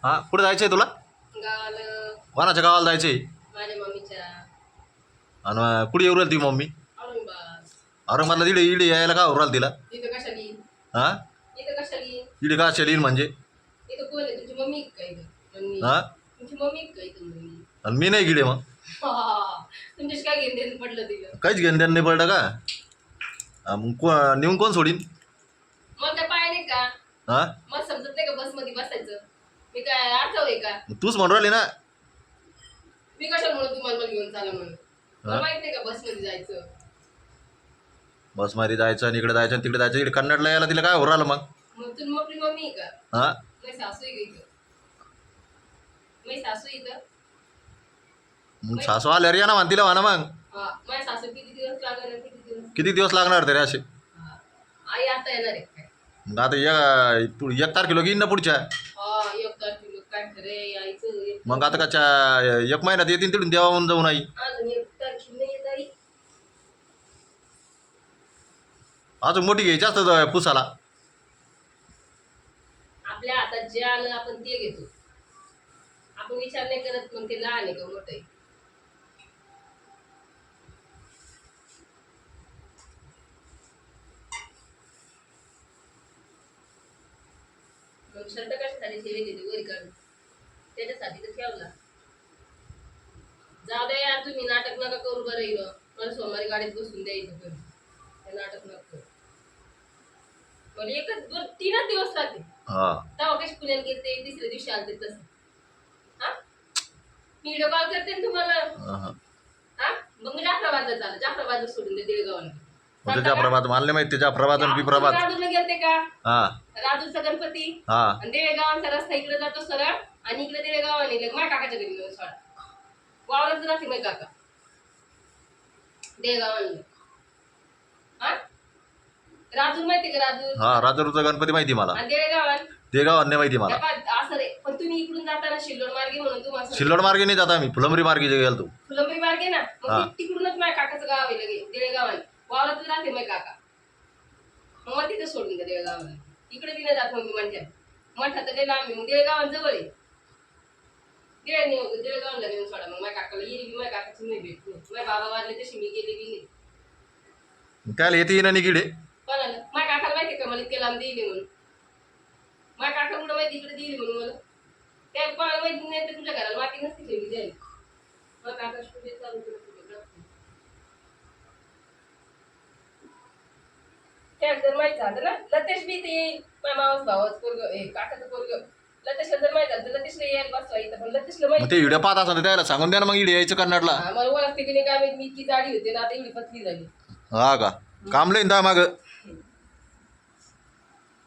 हा कुठे जायचंय तुला? गावाला. कोणाच्या गावाला जायचंय? माझ्या मम्मीच्या. आणि कुठे येऊ राहिली ती मम्मी? औरंगाबाद. औरंगाबादला इडे इडे यायला का होऊ राहिली तिला? इथं कशाला येईन? हा इथं कशाला येईन? इडे का येईल म्हणजे? इथं कोण आहे? तुमची मम्मी का इथं? मम्मी. हा तुमची मम्मी का इथं मम्मी? आणि मी नाही गिडे मग तुमच्याशी काय घेऊन देणं पडलं तिला? काहीच घेणं देणं नाही पडलं का? मग नेऊन कोण सोडीन? मग काय पाय नाही का? हा मग समजत नाही का बसमध्ये बसायचं? मी काय आठव आहे का? तूच म्हणून राहिली ना. मी कशाला म्हणून तुम्हाला मला घेऊन चाला म्हणून? मला हा? माहित नाही का बसमध्ये जायचं? बसमध्ये जायचं आणि इकडे जायचं आणि तिकडे जायचं. इकडे कन्नडला यायला तिला काय होऊ राहिलं मग? मग तुम्ही आपली मम्मी आहे का? हा माझी सासू आहे का इथं? माझी सासू आहे इथं? मग सासू आल्यावर या ना म्हणतीला म्हणा मग. हा. माझ्या सासू किती दिवस लागणार? किती दिवस? किती दिवस लागणार तरी असे? हा. आई आता येणार आहे काय? मग आता एक तारखेला घेईन ना पुढच्या. हा. एक तारखेला काय खरे आईचं? मग आता का एक महिन्यात येतील तिथून देवाहून जाऊन आई. अजून एक तारखेला नाही येत आई. अजून मोठी घ्यायची असतं पुसाला. आपल्या हातात जे आलं आपण ते घेतो. आपण विचार नाही करत मग ते लहान आहे का मोठं आहे. मग शर्ट कशासाठी ठेवले ते वरी काढून? त्याच्यासाठी तर ठेवला. जाऊ दे यार, तुम्ही नाटक नका करू बरं इथं. मला सोमवारी गाडीत बसून द्यायचं पण ते नाटक नका करू. मला एकच 3च दिवस लागते. हा तेव्हा कशी पुण्याला गेलते, तिसऱ्या दिवशी आलते तसं. हा. मी व्हिडिओ कॉल करते ना तुम्हाला. हा. हा. मग मी जाफराबादला चालले. जाफराबादला सोडून दे देळगावला. म्हणजे जाफराबाद मानले माहिती जाफराबाद आणि बिफराबाद. राजूरला गेलते का? हा राजूरचा गणपती हा आणि देळगावांचा रस्ता इकडे जातो सरळ आणि इकडे देळगावाने माझ्या काकाच्या घरी नेऊन सोडा. वावरच राहते माझे काका देळगावांना. हा. राजूर माहिती का? राजूर हा राजूरचा गणपती माहिती मला. आणि देळगावान ते गावात नाही माहिती मला. असं रे. पण तुम्ही इकडून जाताना शिल्लोड मार्गे म्हणून तुम्हाला सिल्लोड मार्गे नाही जात आम्ही फुलंबरी मार्गे गेलो तू. फुलंबरी मार्गे ना. हा. मग तिकडूनच माझ्या काकाचं गाव आहे लगे देळगावान. वावरात राहते माझे काका. मग मला तिथे सोडून द्या देळगावाला. इकडे बी नाही जात मग मी म्हणते म्हणतात तर लांब मग देळगावात जवळ आहे. देळगावला नेऊन सोडा. मग माझ्या काकाला येईल बी. माझ्या काकाची नाही भेट. माझ्या बाबा वारले तशी मी गेले बी नाही. काय येते ना निकिडे. कोणाला? माझ्या काकाला माहिती का मला इतके लांब दिली म्हणून? माझ्या काका कुठं माहिती इकडे दिली म्हणून मला? त्या कोणाला माहिती नाही तर तुझ्या घराला माती नसती ठेवली द्यायला. माझ्या काका स्टुडिओ चालू केलं. जर माहित झालं ना लतेश बी ते माझ्या मावस भावाच पोरग काकाचं पोरग लतेश जर माहित झालं तर लतेशला यायला बसवा इथं. पण लतेशला मग ते माहिती व्हिडिओ पाहत असं त्याला सांगून द्या ना मग इडे यायचं कन्नडला. मला ओळखते की नाही काय माहित. मी इतकी जाडी होते ना आता एवढी पतली झाली. हा का काम लईन दा माग.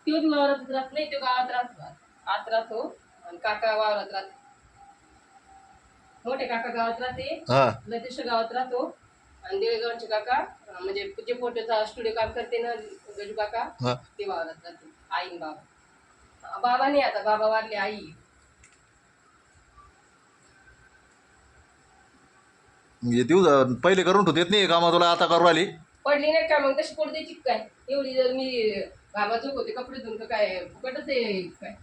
तो बी वावरात राहत नाही. तो गावात राहतो. आत राहतो आणि काका वावरात राहते. मोठे काका गावात राहते. हा लतेश गावात राहतो आणि देळगावचे काका म्हणजे जे फोटोचा स्टुडिओ काम करते ना गजू काका हा ते वावरात राहते. आई आणि बाबा. बाबा नाही आता. बाबा वारले. आई. येते पहिले करून ठेवत नाही कामा तुला आता करू आली. पडली नाही का मग तशी पोट द्यायची काय? एवढी जर मी बाबा होते कपडे धुवून काय फुकटच आहे काय?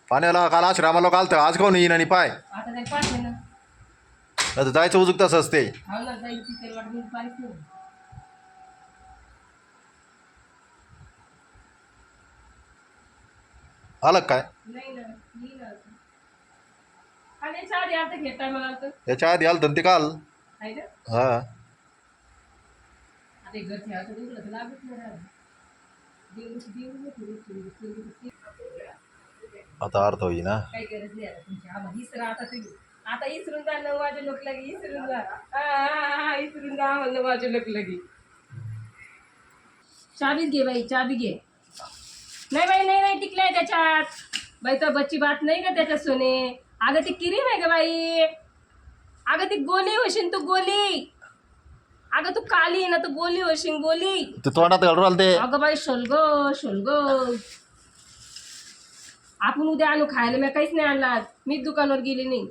पाण्याला काल आश्रमाला काल आज कोण येईन आणि पाय आता काय पाणी ना. आता जायचं उजूक तसं असते. हा ना. जाईल तिथे वाटून पाणी ठेवून. आलं काय? नाही ना. नाही ना. खाण्याच्या आधी आता घेताय मला तर याच्या आधी आलं तर ते काल. आहे ना. हा आता घर ठेवायचं दुसरं तर लागत नाही राहिलं. आता अर्थ होई ना. काही गरज नाही आता तुमची. आम्हाला इसरा आता तुम्ही आता इसरून जा. 9 वाजे लोक लगे इसरून जा. हा इसरून जा. आम्हाला 9 वाजे लोक लगे. चाबीच घे बाई. चाबी घे. नाही बाई नाही नाही टिकलंय त्याच्यात. बाई तो बच्ची बात नाही का त्याच्यात सोने. अगं ती क्रीम आहे का बाई? अगं ती गोली होशील तू गोली. अगं तू काली आहे ना तू गोली होशील गोली. ते तोंडात घालून आलं ते. अगं बाई शोलग शोलग. आपण उद्या आणू खायला. मी काहीच नाही आणला. मीच दुकानावर गेली नाही.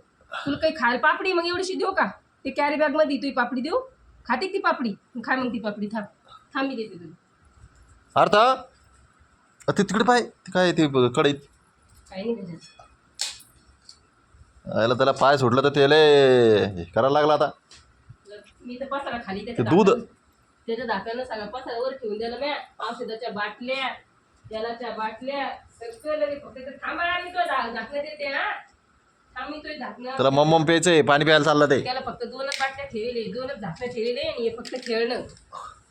तुला काही खायला पापडी मग एवढीशी देऊ का? ते कॅरी बॅग मध्ये तुझी पापडी देऊ. खाते ती पापडी. खा मग ती पापडी. थांब मी देते तुला. अर्थ ते तिकडे पाय ते काय ते कढईत काही नाही त्याच्यात. यायला त्याला पाय सुटलं तर त्याला हे करायला लागला आता. मी तर पसारा खाली ते दूध त्याच्या धाकानं सगळा पसारा वर ठेवून द्यायला म्या. औषधाच्या बाटल्या, तेलाच्या बाटल्या सगळं लगे. फक्त ते थांबा, मी तो झाकणं देते. हा थांब, मी तो झाकणं. त्याला मम्मम प्यायचंय, पाणी प्यायला चाललं ते. त्याला फक्त 2च बाटल्या ठेवले, 2च झाकणं ठेवले आणि हे फक्त खेळणं.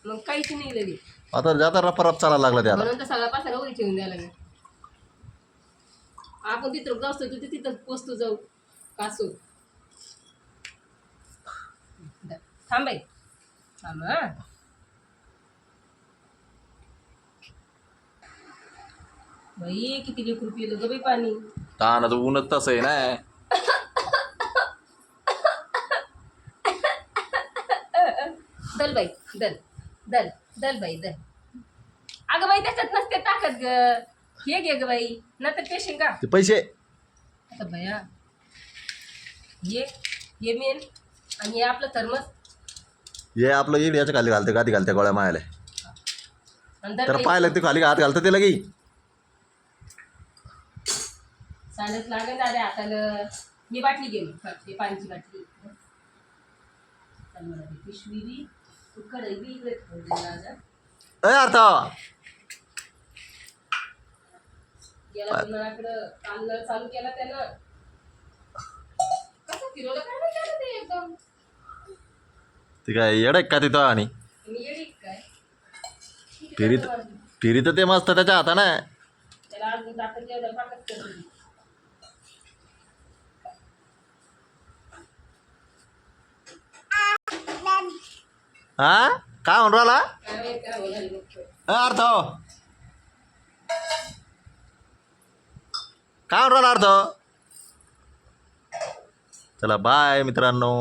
मग काहीच नाही लगे. आता जाता रप चालायला लागला त्याला. म्हणून तर सगळा पसारा वरी ठेवून द्यायला मी. आपण तिथं जाऊ तू तिथं पोचतो जाऊ कासू. थांब बाई, थांब. हा बाई किती लेकरू पिलं ग बाई पाणी. तानाचं ऊनच तसं आहे ना. दल बाई दल दल दल बाई दल. अगं बाई त्याच्यात नसते टाकत ग. हे घे ग बाई, नंतर पेशील का ते पैसे. आता भया हे मेन आणि हे आपलं थर्मस. हे आपलं येईल याच्या खाली घालते, गादी घालते गोळ्या मायाला. नंतर तर पाहिलं ते खाली हात घालतं ते लगी. सांडच लागेल दादा हाताला. ही बाटली घे मग, ते पाण्याची बाटली. पिशवी बी कढई बी इकडे ठेवली दादा. अर्थ गेला तुम्हालाकडं काल चालू केला त्यानं. कसं फिरवलं काय नाही त्यानं ते एकदम. ते काय येडं का तिथं. आणि मी येडी काय फिरीत ते मस्त त्याच्या हातानं. त्याला अजून दाखल पाकच करतो. हा काय म्हणून राहिला काय होणार अर्थ. काय म्हणून राहिला अर्थ. चला बाय मित्रांनो.